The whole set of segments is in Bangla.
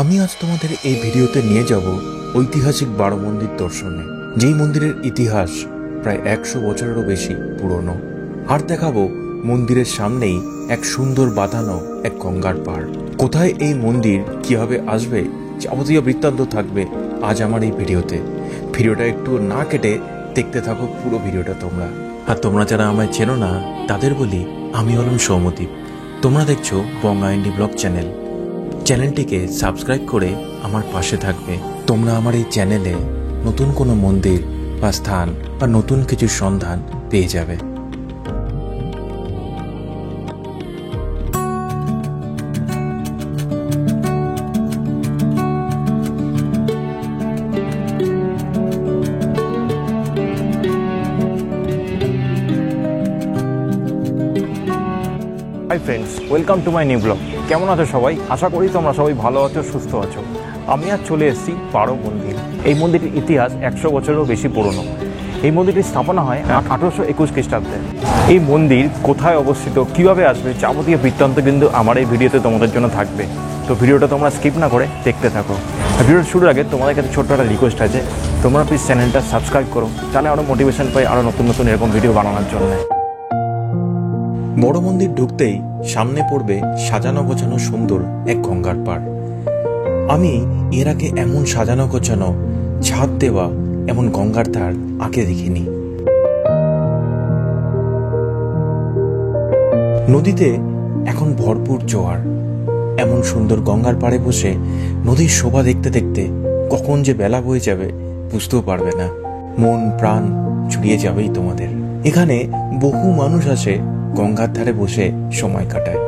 আমি আজ তোমাদের এই ভিডিওতে নিয়ে যাব ঐতিহাসিক বারো মন্দির দর্শনে, যেই মন্দিরের ইতিহাস প্রায় 100 বছরেরও বেশি পুরনো। আর দেখাবো মন্দিরের সামনেই এক সুন্দর বাঁধানো এক গঙ্গার পাড়। কোথায় এই মন্দির, কিভাবে আসবে, যাবতীয় বৃত্তান্ত থাকবে আজ আমার এই ভিডিওতে। ভিডিওটা একটু না কেটে দেখতে থাকো পুরো ভিডিওটা তোমরা। আর তোমরা যারা আমায় চেনো না তাদের বলি, আমি হলাম সৌমদীপ। তোমরা দেখছো বঙ্গা ইন্ডি ব্লগ চ্যানেল। চ্যানেলটিকে সাবস্ক্রাইব করে আমার পাশে থাকবে। তোমরা আমার এই চ্যানেলে নতুন কোনো মন্দির বা স্থান বা নতুন কিছু সন্ধান পেয়ে যাবে। Hi friends, welcome to my new blog. কেমন আছো সবাই? আশা করি তোমরা সবাই ভালো আছো, সুস্থ আছো। আমি আজ চলে এসেছি বারো মন্দির। এই মন্দিরটির ইতিহাস 100 বছরেরও বেশি পুরনো। এই মন্দিরটির স্থাপনা হয় 1821 খ্রিস্টাব্দে। এই মন্দির কোথায় অবস্থিত, কিভাবে আসবে, যাবতীয় বৃত্তান্ত কিন্তু আমার এই ভিডিওতে তোমাদের জন্য থাকবে। তো ভিডিওটা তোমরা স্কিপ না করে দেখতে থাকো। ভিডিওটা শুরুর আগে তোমাদের কাছে ছোট্ট একটা রিকোয়েস্ট আছে, তোমরা প্লিজ চ্যানেলটা সাবস্ক্রাইব করো, তাহলে আরও মোটিভেশন পাই আরও নতুন নতুন এরকম ভিডিও বানানোর জন্য। বড় মন্দির ঢুকতেই সামনে পড়বে সাজানো গোছানো সুন্দর এক গঙ্গার পাড়। আমি এর আগে এমন সাজানো গোছানো, ছাদ দেওয়া এমন গঙ্গার ধার আগে দেখিনি। নদীতে এখন ভরপুর জোয়ার। এমন সুন্দর গঙ্গার পাড়ে বসে নদীর শোভা দেখতে দেখতে কখন যে বেলা বয়ে যাবে বুঝতেও পারবে না। মন প্রাণ জুড়িয়ে যাবেই তোমাদের। এখানে বহু মানুষ আসে গঙ্গার ধারে বসে সময় কাটায়।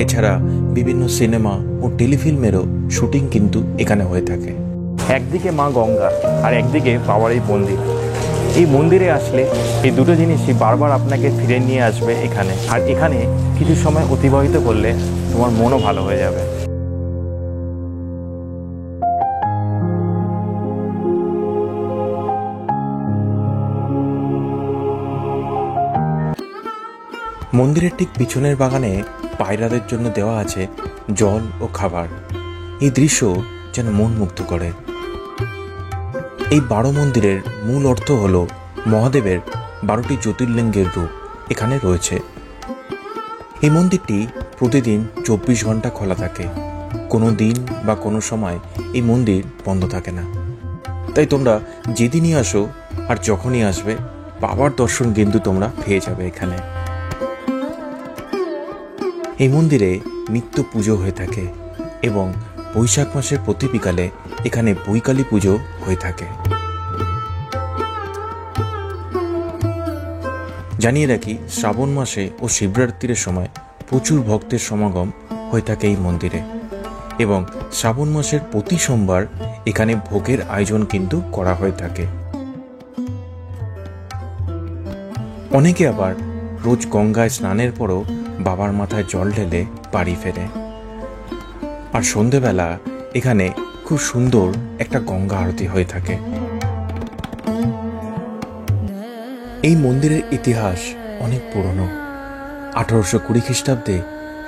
এছাড়া বিভিন্ন সিনেমা ও টেলিফিল্মেরও শুটিং কিন্তু এখানে হয়ে থাকে। একদিকে মা গঙ্গা আর একদিকে বাবার এই মন্দির। এই মন্দিরে আসলে এই দুটো জিনিসই বারবার আপনাকে ফিরে নিয়ে আসবে এখানে। আর এখানে কিছু সময় অতিবাহিত করলে তোমার মনও ভালো হয়ে যাবে। মন্দিরের ঠিক পিছনের বাগানে পায়রাদের জন্য দেওয়া আছে জল ও খাবার। এই দৃশ্য যেন মন মুগ্ধ করে। এই বারো মন্দিরের মূল অর্থ হল মহাদেবের 12টি জ্যোতির্লিঙ্গের রূপ এখানে রয়েছে। এই মন্দিরটি প্রতিদিন 24 ঘন্টা খোলা থাকে। কোনো দিন বা কোনো সময় এই মন্দির বন্ধ থাকে না। তাই তোমরা যেদিনই আসো আর যখনই আসবে, বাবার দর্শন কিন্তু তোমরা পেয়ে যাবে এখানে। এই মন্দিরে নিত্য পুজো হয়ে থাকে এবং বৈশাখ মাসের প্রতি বিকালে এখানে বৈকালী পুজো হয়ে থাকে। জানিয়ে রাখি, শ্রাবণ মাসে ও শিবরাত্রির সময় প্রচুর ভক্তের সমাগম হয়ে থাকে এই মন্দিরে। এবং শ্রাবণ মাসের প্রতি সোমবার এখানে ভোগের আয়োজন কিন্তু করা হয়ে থাকে। অনেকে আবার রোজ গঙ্গায় স্নানের পরও বাবার মাথায় জল ঢেলে বাড়ি ফেরে। আর সন্ধেবেলা এখানে খুব সুন্দর একটা গঙ্গা আরতি হয়ে থাকে। এই মন্দিরের ইতিহাস অনেক পুরনো। 1820 খ্রিস্টাব্দে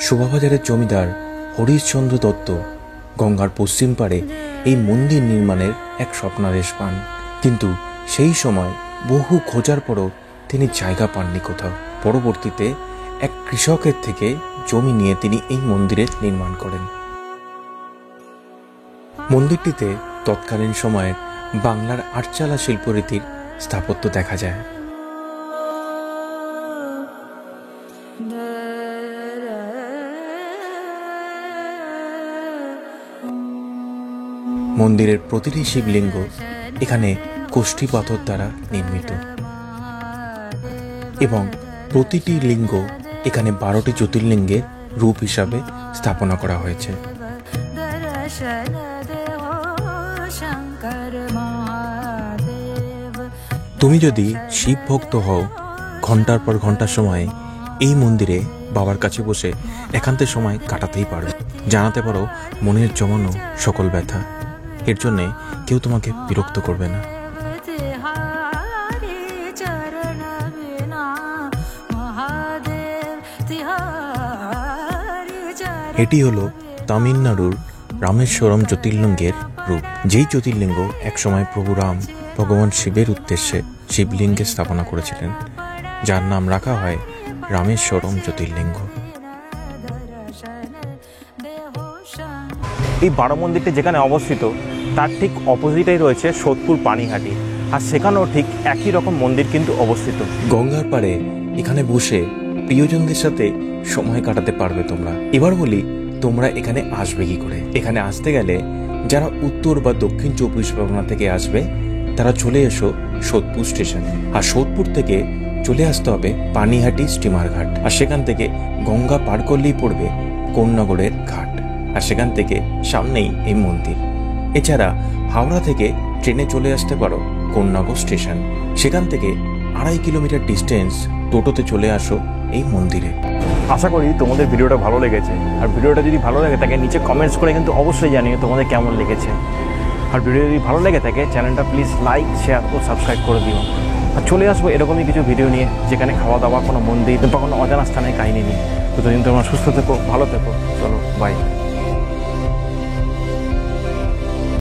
শোভাবাজারের জমিদার হরিশচন্দ্র দত্ত গঙ্গার পশ্চিম পাড়ে এই মন্দির নির্মাণের এক স্বপ্নাদেশ পান। কিন্তু সেই সময় বহু খোঁজার পরও তিনি জায়গা পাননি কোথাও। পরবর্তীতে এক কৃষকের থেকে জমি নিয়ে তিনি এই মন্দিরের নির্মাণ করেন। মন্দিরটিতে তৎকালীন সময়ের বাংলার আটচালা শিল্পরীতির স্থাপত্য দেখা যায়। মন্দিরের প্রতিটি শিবলিঙ্গ এখানে কোষ্ঠী পাথর দ্বারা নির্মিত এবং প্রতিটি লিঙ্গ এখানে 12টি জ্যোতির্লিঙ্গের রূপ হিসাবে স্থাপনা করা হয়েছে। তুমি যদি শিব ভক্ত হও, ঘন্টার পর ঘন্টার সময় এই মন্দিরে বাবার কাছে বসে একান্তে সময় কাটাতেই পারো। জানাতে পারো মনের জমানো সকল ব্যথা। এর জন্যে কেউ তোমাকে বিরক্ত করবে না। এটি হলো তামিলনাড়ুর রামেশ্বরম জ্যোতির্লিঙ্গের রূপ। যেই জ্যোতির্লিঙ্গ একসময় প্রভু রাম ভগবান শিবের উদ্দেশ্যে শিবলিঙ্গে স্থাপনা করেছিলেন, যার নাম রাখা হয় রামেশ্বরম জ্যোতির্লিঙ্গ। এই বারো মন্দিরটি যেখানে অবস্থিত তার ঠিক অপোজিটেই রয়েছে সোদপুর পানিহাটি, আর সেখানেও ঠিক একই রকম মন্দির কিন্তু অবস্থিত। গঙ্গার পাড়ে এখানে বসে প্রিয়জনদের সাথে সময় কাটাতে পারবে তোমরা। এবার বলি, তোমরা এখানে আসবে কি করে? এখানে আসতে গেলে যারা উত্তর বা দক্ষিণ 24 পরগনা থেকে আসবে তারা চলে এসো সোদপুর স্টেশনে, আর সোদপুর থেকে চলে আসতে হবে পানিহাটি স্টিমার ঘাট, আর সেখান থেকে গঙ্গা পার করলেই পড়বে কোন্নগরের ঘাট, আর সেখান থেকে সামনেই এই মন্দির। এছাড়া হাওড়া থেকে ট্রেনে চলে আসতে পারো কোন্নগর স্টেশন, সেখান থেকে 2.5 কিলোমিটার ডিস্টেন্স টোটোতে চলে আসো এই মন্দিরে। আশা করি তোমাদের ভিডিওটা ভালো লেগেছে, আর ভিডিওটা যদি ভালো লাগে থাকে নিচে কমেন্টস করে কিন্তু অবশ্যই জানিও তোমাদের কেমন লেগেছে। আর ভিডিও যদি ভালো লেগে থাকে চ্যানেলটা প্লিজ লাইক, শেয়ার ও সাবস্ক্রাইব করে দিও। আর চলে আসবো এরকমই কিছু ভিডিও নিয়ে, যেখানে খাওয়া দাওয়া, কোনো মন্দির বা কোনো অজানা স্থানের কাহিনী নিয়ে। ততদিন তোমরা সুস্থ থেকো, ভালো থেকো, চলো বাই।